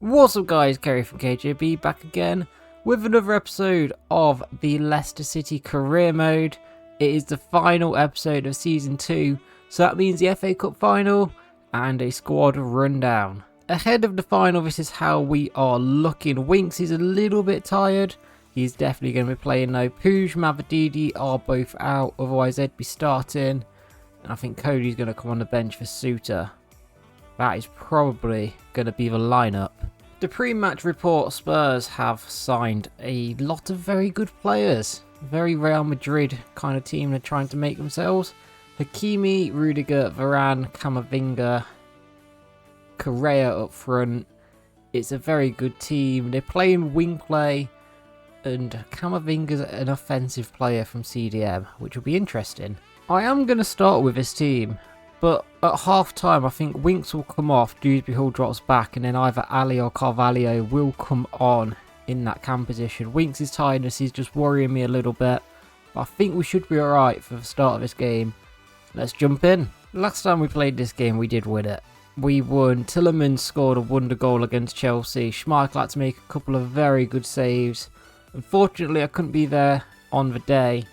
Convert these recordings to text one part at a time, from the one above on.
What's up guys, Kerry from KJB back again with another episode of the Leicester City career mode. It is the final episode of season 2, so that means the FA Cup final and a squad rundown. Ahead of the final, this is how we are looking. Winks is a little bit tired. He's definitely going to be playing though. Puig, Mavadidi are both out, otherwise they'd be starting. And I think Cody's going to come on the bench for Suter. That is probably going to be the lineup. The pre-match report, Spurs have signed a lot of very good players. Very Real Madrid kind of team they're trying to make themselves. Hakimi, Rudiger, Varane, Camavinga, Correa up front. It's a very good team. They're playing wing play, and Camavinga's an offensive player from CDM, which will be interesting. I am going to start with this team, but at half time I think Winks will come off, Dewsbury Hall drops back, and then either Ali or Carvalho will come on in that cam position. Winks' tiredness is just worrying me a little bit, but I think we should be alright for the start of this game. Let's jump in. Last time we played this game we did win it. We won. Tielemans scored a wonder goal against Chelsea. Schmeichel had to make a couple of very good saves. Unfortunately I couldn't be there on the day.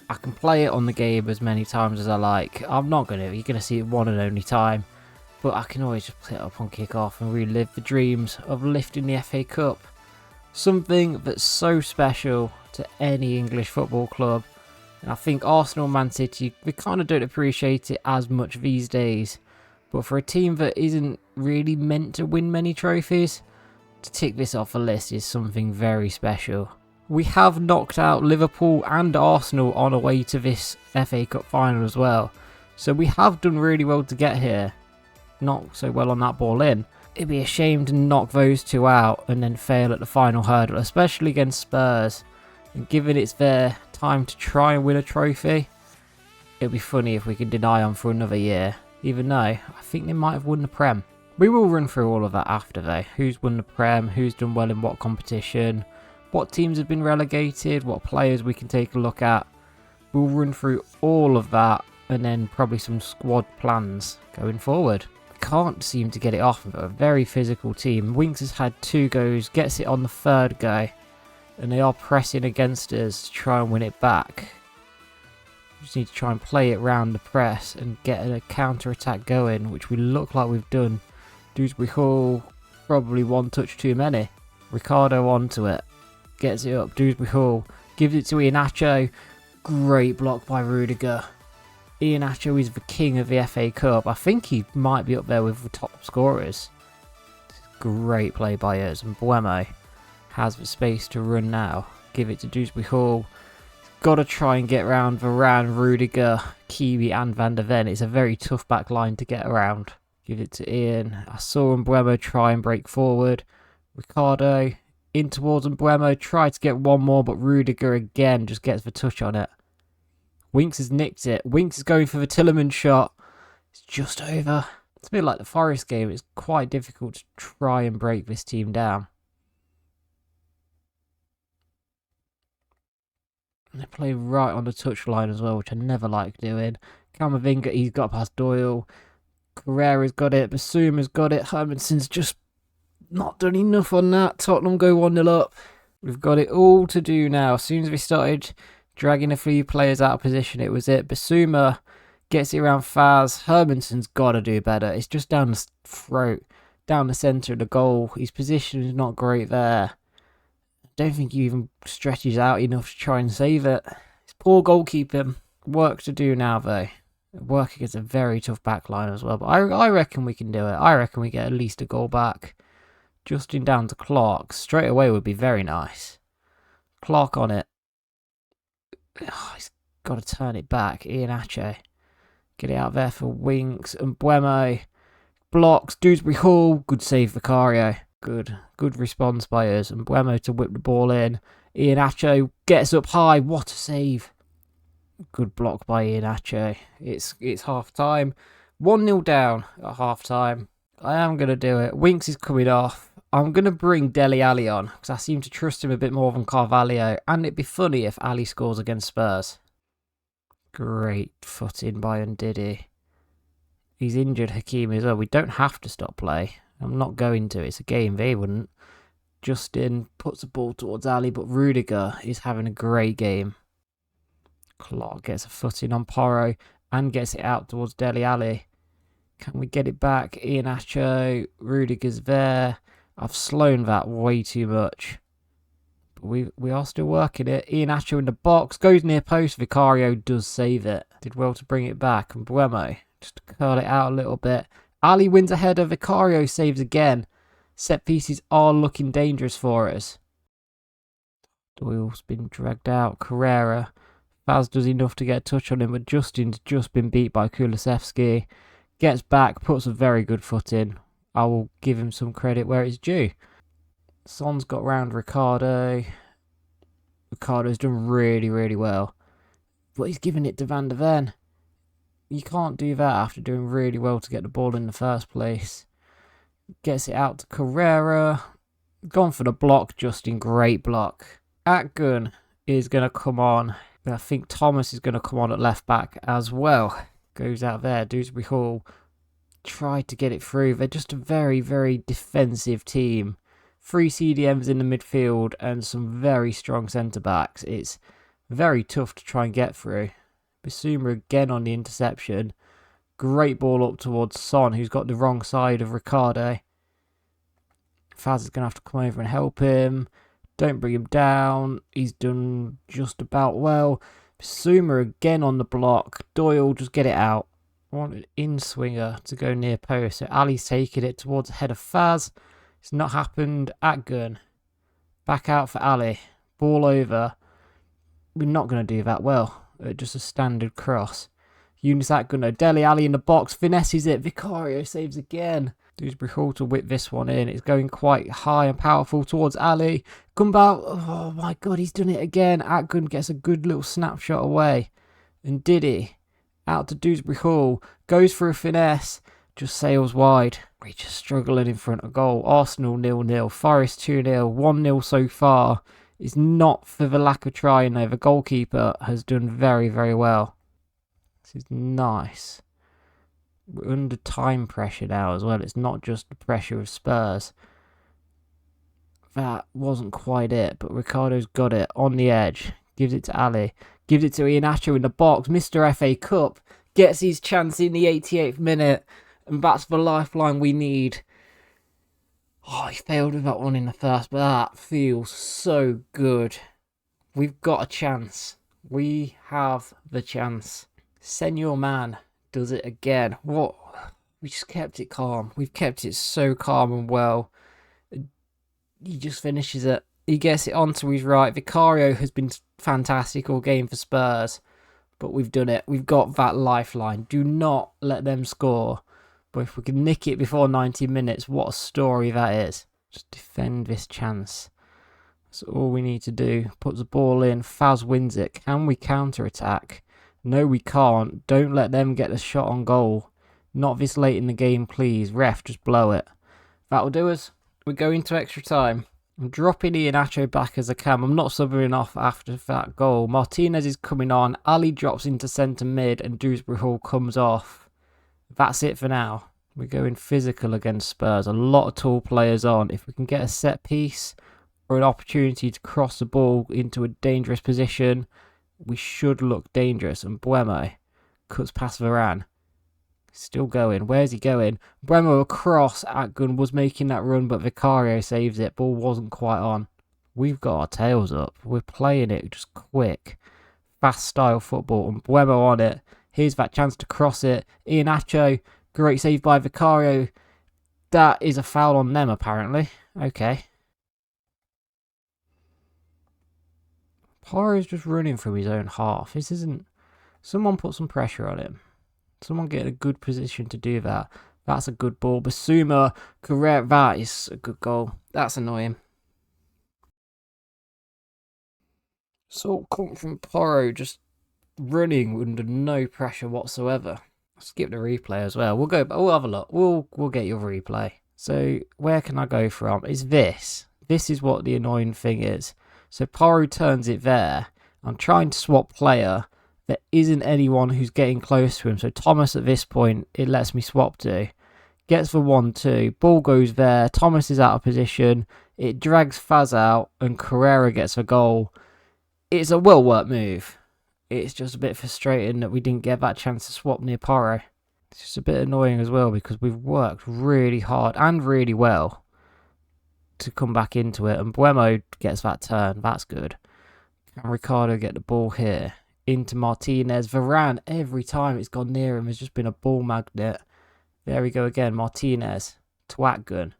I can play it on the game as many times as I like. I'm not going to. You're going to see it one and only time. But I can always just play it up on kick-off and relive the dreams of lifting the FA Cup. Something that's so special to any English football club. And I think Arsenal and Man City, we kind of don't appreciate it as much these days. But for a team that isn't really meant to win many trophies, to tick this off the list is something very special. We have knocked out Liverpool and Arsenal on our way to this FA Cup final as well. So we have done really well to get here. Not so well on that ball in. It'd be a shame to knock those two out and then fail at the final hurdle, especially against Spurs. And given it's their time to try and win a trophy, it'd be funny if we could deny them for another year. Even though I think they might have won the Prem. We will run through all of that after though. Who's won the Prem, who's done well in what competition, what teams have been relegated, what players we can take a look at. We'll run through all of that and then probably some squad plans going forward. Can't seem to get it off, but a very physical team. Winks has had 2 goes, gets it on the 3rd go, and they are pressing against us to try and win it back. We just need to try and play it round the press and get a counter-attack going, which we look like we've done. Dewsbury Hall, probably one touch too many. Ricardo onto it. Gets it up, Dewsbury Hall, gives it to Iheanacho. Great block by Rudiger. Iheanacho is the king of the FA Cup. I think he might be up there with the top scorers. Great play by us, and Buemo has the space to run now. Give it to Dewsbury Hall. Got to try and get around Varane, Rudiger, Kiwi and Van der Ven. It's a very tough back line to get around. Give it to Ian. I saw Buemo try and break forward. Ricardo in towards Buemo, tried to get one more, but Rudiger again just gets the touch on it. Winks has nicked it. Winks is going for the Tielemans shot. It's just over. It's a bit like the Forest game. It's quite difficult to try and break this team down. And they play right on the touchline as well, which I never like doing. Camavinga, he's got past Doyle. Carrera's got it. Bissouma's got it. Hermanson's just not done enough on that. Tottenham go 1-0 up. We've got it all to do now. As soon as we started dragging a few players out of position, it was it. Bissouma gets it around Faz. Hermanson's got to do better. It's just down the throat, down the centre of the goal. His position is not great there. I don't think he even stretches out enough to try and save it. It's poor goalkeeping. Work to do now though. Work against a very tough back line as well. But I reckon we can do it. I reckon we get at least a goal back. Justin down to Clark. Straight away would be very nice. Clark on it. Oh, he's got to turn it back. Iheanacho. Get it out there for Winks. And Buemo. Blocks. Dewsbury Hall. Good save for Vicario. Good response by us. And Buemo to whip the ball in. Iheanacho gets up high. What a save. Good block by Iheanacho. It's half time. 1-0 down at half time. I am going to do it. Winks is coming off. I'm going to bring Dele Alli on because I seem to trust him a bit more than Carvalho. And it'd be funny if Ali scores against Spurs. Great foot in by Ndidi. He's injured Hakimi as well. We don't have to stop play. I'm not going to. It's a game. They wouldn't. Justin puts the ball towards Ali, but Rudiger is having a great game. Clark gets a foot in on Porro and gets it out towards Dele Alli. Can we get it back? Iheanacho, Rudiger's there. I've slowed that way too much. But we are still working it. Iheanacho in the box. Goes near post. Vicario does save it. Did well to bring it back. And Buemo just to curl it out a little bit. Ali wins ahead of Vicario. Saves again. Set pieces are looking dangerous for us. Doyle's been dragged out. Carrera. Faz does enough to get a touch on him, but Justin's just been beat by Kulusevski. Gets back, puts a very good foot in. I will give him some credit where it's due. Son's got round Ricardo. Ricardo's done really, really well. But he's giving it to Van der Ven. You can't do that after doing really well to get the ball in the first place. Gets it out to Carrera. Gone for the block, Justin. Great block. Atgun is going to come on. But I think Thomas is going to come on at left back as well. Goes out there. Dewsbury Hall tried to get it through. They're just a very, very defensive team. 3 CDMs in the midfield and some very strong centre-backs. It's very tough to try and get through. Bissouma again on the interception. Great ball up towards Son, who's got the wrong side of Ricardo. Faz is going to have to come over and help him. Don't bring him down. He's done just about well. Bissouma again on the block. Doyle, just get it out. I want an in-swinger to go near post. So Ali's taking it towards the head of Faz. It's not happened. Atgun. Back out for Ali. Ball over. We're not going to do that well. Just a standard cross. Yunus Atgun. Dele Alli in the box. Finesses it. Vicario saves again. Dewsbury Hall to whip this one in. It's going quite high and powerful towards Ali. Gumbau. Oh my god, he's done it again. Atgun gets a good little snapshot away. And Diddy. Out to Dewsbury Hall. Goes for a finesse. Just sails wide. We're just struggling in front of goal. Arsenal 0-0. Forest 2-0. 1-0 so far. It's not for the lack of trying though. The goalkeeper has done very, very well. This is nice. We're under time pressure now as well. It's not just the pressure of Spurs. That wasn't quite it, but Ricardo's got it on the edge. Gives it to Ali. Gives it to Iheanacho in the box. Mr. FA Cup gets his chance in the 88th minute. And that's the lifeline we need. Oh, he failed with that one in the first, but that feels so good. We've got a chance. We have the chance. Senor Man does it again. What? We just kept it calm. We've kept it so calm and well. He just finishes it. He gets it onto his right. Vicario has been fantastic all game for Spurs. But we've done it. We've got that lifeline. Do not let them score. But if we can nick it before 90 minutes, what a story that is. Just defend this chance. That's all we need to do. Puts the ball in. Faz wins it. Can we counter-attack? No, we can't. Don't let them get a shot on goal. Not this late in the game, please. Ref, just blow it. That'll do us. We're going to extra time. I'm dropping Iheanacho back as a cam. I'm not subbing off after that goal. Martinez is coming on. Ali drops into centre mid and Dewsbury Hall comes off. That's it for now. We're going physical against Spurs. A lot of tall players on. If we can get a set piece or an opportunity to cross the ball into a dangerous position, we should look dangerous. And Buemo cuts past Varane. Still going. Where's he going? Buemo across. Atgun was making that run, but Vicario saves it. Ball wasn't quite on. We've got our tails up. We're playing it just quick. Fast style football. And Buemo on it. Here's that chance to cross it. Iheanacho. Great save by Vicario. That is a foul on them, apparently. Okay. Porro's just running through his own half. This isn't... Someone put some pressure on him. Someone get in a good position to do that. That's a good ball. Bissouma, correct. That is a good goal. That's annoying. So come from Porro just running under no pressure whatsoever. I'll skip the replay as well. We'll have a look. We'll get your replay. So where can I go from? It's this. This is what the annoying thing is. So Porro turns it there. I'm trying to swap player. There isn't anyone who's getting close to him. So Thomas at this point, it lets me swap to. Gets the 1-2. Ball goes there. Thomas is out of position. It drags Faz out and Carrera gets a goal. It's a well-worked move. It's just a bit frustrating that we didn't get that chance to swap near Porro. It's just a bit annoying as well because we've worked really hard and really well to come back into it. And Buemo gets that turn. That's good. And Ricardo get the ball here. Into Martinez. Varane, every time it's gone near him, has just been a ball magnet. There we go again. Martinez to Atgun.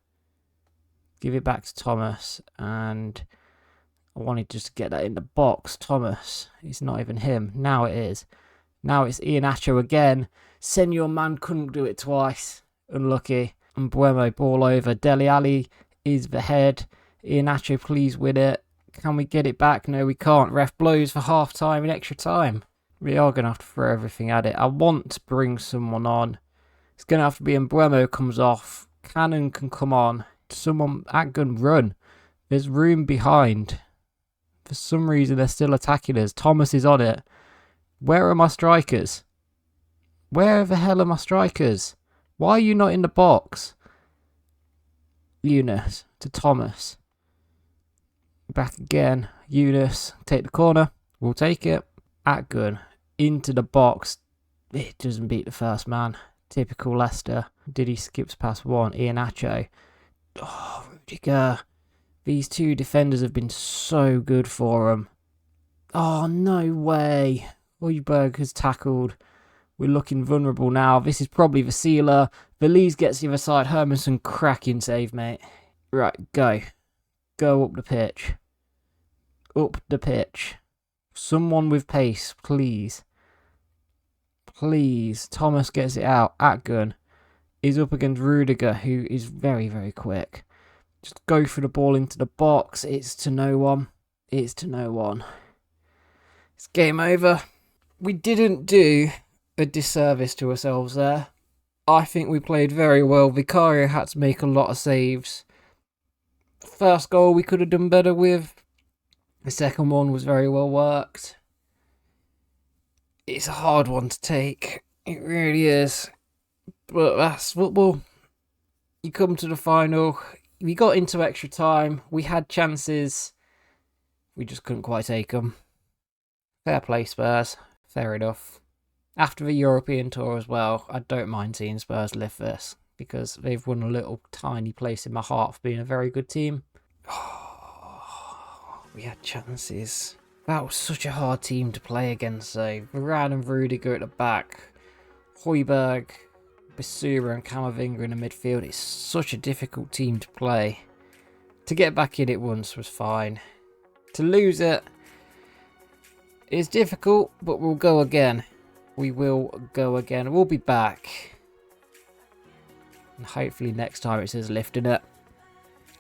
Give it back to Thomas. And I wanted just to get that in the box. Thomas. It's not even him. Now it is. Now it's Iheanacho again. Senor Man couldn't do it twice. Unlucky. And Buemo ball over. Dele Alli is the head. Iheanacho, please win it. Can we get it back? No, we can't. Ref blows for half time and extra time. We are going to have to throw everything at it. I want to bring someone on. It's going to have to be Buemo comes off. Cannon can come on. Someone at gun run. There's room behind. For some reason, they're still attacking us. Thomas is on it. Where are my strikers? Where the hell are my strikers? Why are you not in the box? Yunus to Thomas. Back again. Yunus. Take the corner. We'll take it. Atgun. Into the box. It doesn't beat the first man. Typical Leicester. Diddy skips past one. Iheanacho. Oh, Rudiger. These two defenders have been so good for him. Oh, no way. Højbjerg has tackled. We're looking vulnerable now. This is probably the sealer. Belize gets the other side. Hermanson, cracking save, mate. Right, go. Go up the pitch. Up the pitch. Someone with pace, please. Please. Thomas gets it out. Atgun is up against Rudiger, who is very, very quick. Just go for the ball into the box. It's to no one. It's to no one. It's game over. We didn't do a disservice to ourselves there. I think we played very well. Vicario had to make a lot of saves. First goal we could have done better with. The second one was very well worked. It's a hard one to take. It really is. But that's football. You come to the final. We got into extra time. We had chances. We just couldn't quite take them. Fair play, Spurs. Fair enough. After the European tour as well, I don't mind seeing Spurs lift this because they've won a little tiny place in my heart for being a very good team. We had chances. That was such a hard team to play against, though. Varane and Rudiger at the back. Højbjerg, Bissouma and Camavinga in the midfield. It's such a difficult team to play. To get back in it once was fine. To lose it is difficult, but we'll go again. We will go again. We'll be back. And hopefully next time it says lifting it.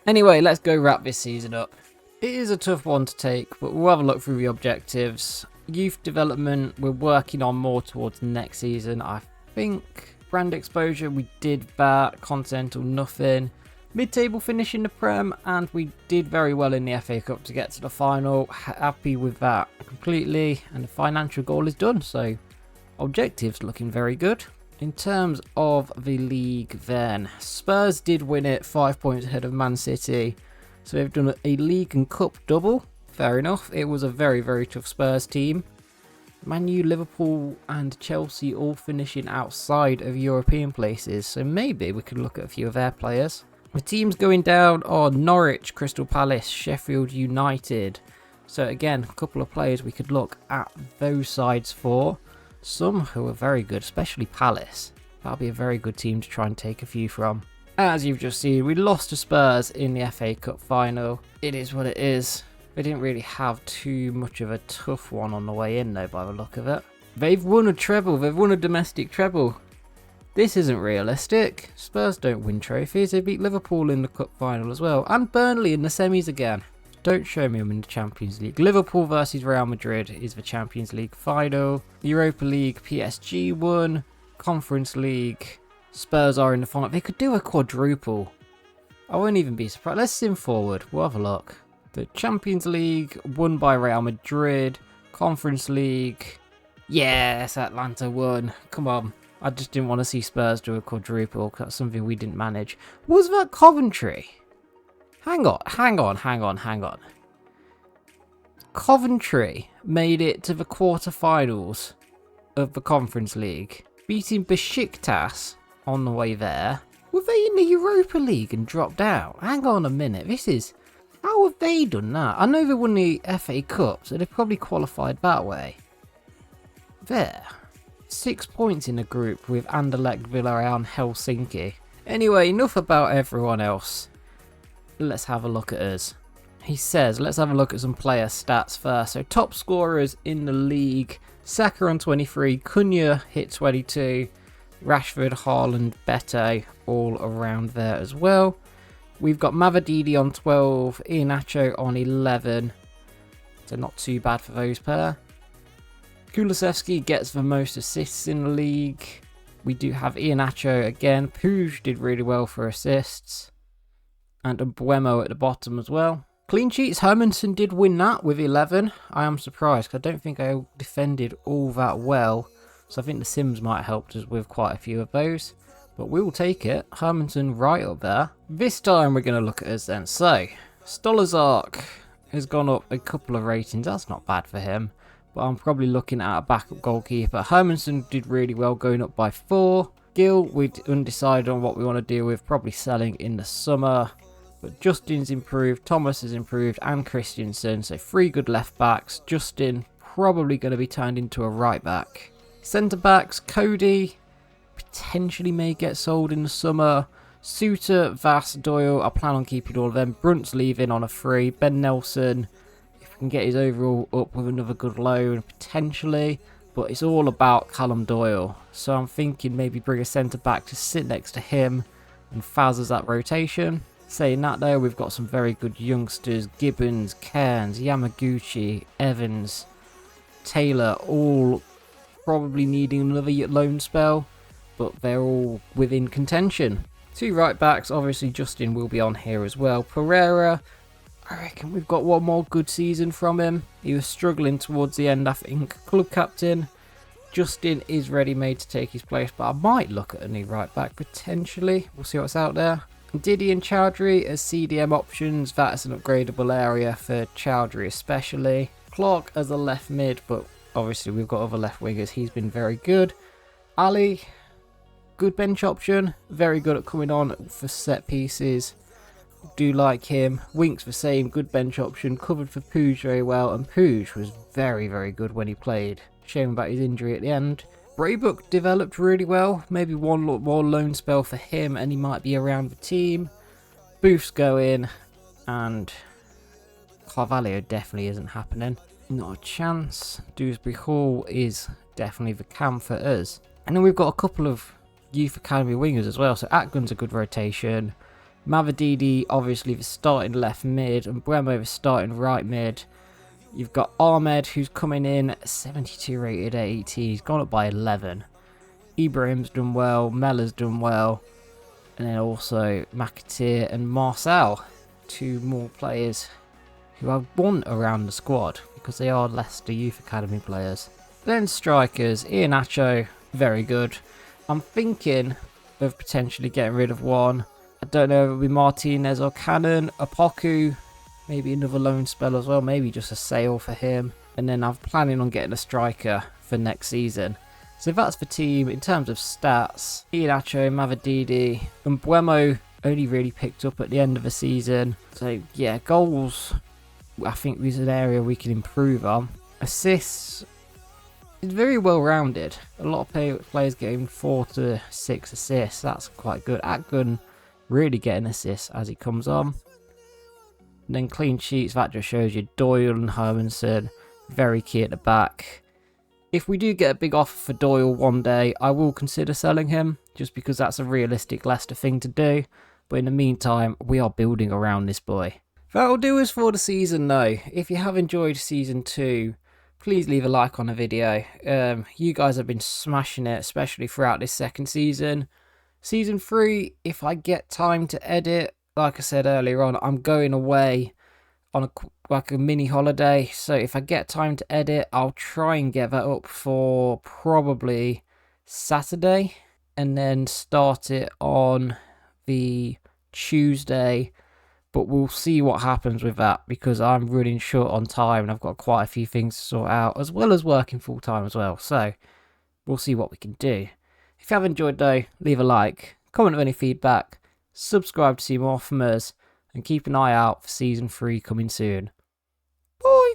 Anyway, let's go wrap this season up. It is a tough one to take, but we'll have a look through the objectives. Youth development, we're working on more towards next season, I think. Brand exposure, we did that. Continental, nothing. Mid-table finish in the Prem, and we did very well in the FA Cup to get to the final. Happy with that completely, and the financial goal is done, so objectives looking very good. In terms of the league then, Spurs did win it 5 points ahead of Man City. So they've done a league and cup double. Fair enough. It was a very, very tough Spurs team. Man U, Liverpool and Chelsea all finishing outside of European places. So maybe we could look at a few of their players. The teams going down are Norwich, Crystal Palace, Sheffield United. So again, a couple of players we could look at those sides for. Some who are very good, especially Palace. That'll be a very good team to try and take a few from. As you've just seen, we lost to Spurs in the FA Cup final. It is what it is. They didn't really have too much of a tough one on the way in though, by the look of it. They've won a treble. They've won a domestic treble. This isn't realistic. Spurs don't win trophies. They beat Liverpool in the cup final as well. And Burnley in the semis again. Don't show me them in the Champions League. Liverpool versus Real Madrid is the Champions League final. Europa League, PSG won. Conference League, Spurs are in the final. They could do a quadruple. I won't even be surprised. Let's sim forward. We'll have a look. The Champions League won by Real Madrid. Conference League. Yes, Atlanta won. Come on. I just didn't want to see Spurs do a quadruple, because that's something we didn't manage. Was that Coventry? Hang on. Coventry made it to the quarterfinals of the Conference League, beating Besiktas on the way there. Were they in the Europa League and dropped out? Hang on a minute, how have they done that? I know they won the FA Cup, so they probably qualified that way. There. 6 points in a group with Anderlecht, Villarreal and Helsinki. Anyway, enough about everyone else. Let's have a look at us. He says, let's have a look at some player stats first. So top scorers in the league. Saka on 23, Cunha hit 22, Rashford, Haaland, Beto all around there as well. We've got Mavididi on 12, Iheanacho on 11. So not too bad for those pair. Kulusevski gets the most assists in the league. We do have Iheanacho again. Puig did really well for assists. And Mbuemo at the bottom as well. Clean sheets, Hermansen did win that with 11. I am surprised because I don't think I defended all that well. So I think the Sims might have helped us with quite a few of those. But we will take it. Hermansen right up there. This time we're going to look at us then. So, Stolazark has gone up a couple of ratings. That's not bad for him. But I'm probably looking at a backup goalkeeper. Hermansen did really well, going up by 4. Gil, we're undecided on what we want to deal with. Probably selling in the summer. But Justin's improved, Thomas has improved, and Christensen. So 3 good left backs. Justin probably going to be turned into a right back. Centre backs, Cody potentially may get sold in the summer. Suter, Vass, Doyle, I plan on keeping all of them. Brunt's leaving on a free. Ben Nelson, if we can get his overall up with another good loan, potentially. But it's all about Callum Doyle. So I'm thinking maybe bring a centre back to sit next to him and Faz as that rotation. Saying that though, we've got some very good youngsters. Gibbons, Cairns, Yamaguchi, Evans, Taylor, all probably needing another loan spell. But they're all within contention. 2 right backs, obviously Justin will be on here as well. Pereira, I reckon we've got one more good season from him. He was struggling towards the end, I think. Club captain, Justin is ready made to take his place, but I might look at a new right back potentially. We'll see what's out there. Diddy and Chowdhury as CDM options. That is an upgradable area for Chowdhury especially. Clark as a left mid, but obviously we've got other left wingers. He's been very good. Ali, good bench option. Very good at coming on for set pieces. Do like him. Winks the same. Good bench option. Covered for Puig very well. And Puig was very, very good when he played. Shame about his injury at the end. Braybook developed really well. Maybe one more loan spell for him and he might be around the team. Booth's going. And Carvalho definitely isn't happening. Not a chance. Dewsbury Hall is definitely the cam for us. And then we've got a couple of youth academy wingers as well. So Atgun's a good rotation. Mavididi obviously the starting left mid. And Mbuemo the starting right mid. You've got Ahmed who's coming in 72 rated at 80. He's gone up by 11. Ibrahim's done well. Mellor's done well. And then also McAteer and Marcel. 2 more players who I want around the squad because they are Leicester Youth Academy players. Then strikers. Iheanacho, very good. I'm thinking of potentially getting rid of one. I don't know if it'll be Martinez or Cannon. Apoku. Maybe another loan spell as well. Maybe just a sale for him. And then I'm planning on getting a striker for next season. So that's the team. In terms of stats, Iheanacho, Mavididi, and Mbuemo only really picked up at the end of the season. So yeah, goals I think is an area we can improve on. Assists is very well rounded. A lot of players getting 4 to 6 assists. That's quite good. Atgun really getting assists as he comes on. And then clean sheets, that just shows you Doyle and Hermansen, very key at the back. If we do get a big offer for Doyle one day, I will consider selling him, just because that's a realistic Leicester thing to do. But in the meantime, we are building around this boy. That'll do us for the season though. If you have enjoyed season 2, please leave a like on the video. You guys have been smashing it, especially throughout this second season. Season 3, if I get time to edit, like I said earlier on, I'm going away on a mini holiday. So if I get time to edit, I'll try and get that up for probably Saturday and then start it on the Tuesday. But we'll see what happens with that because I'm running short on time and I've got quite a few things to sort out, as well as working full time as well. So we'll see what we can do. If you have enjoyed though, leave a like, comment with any feedback, subscribe to see more from us, and keep an eye out for season 3 coming soon. Bye!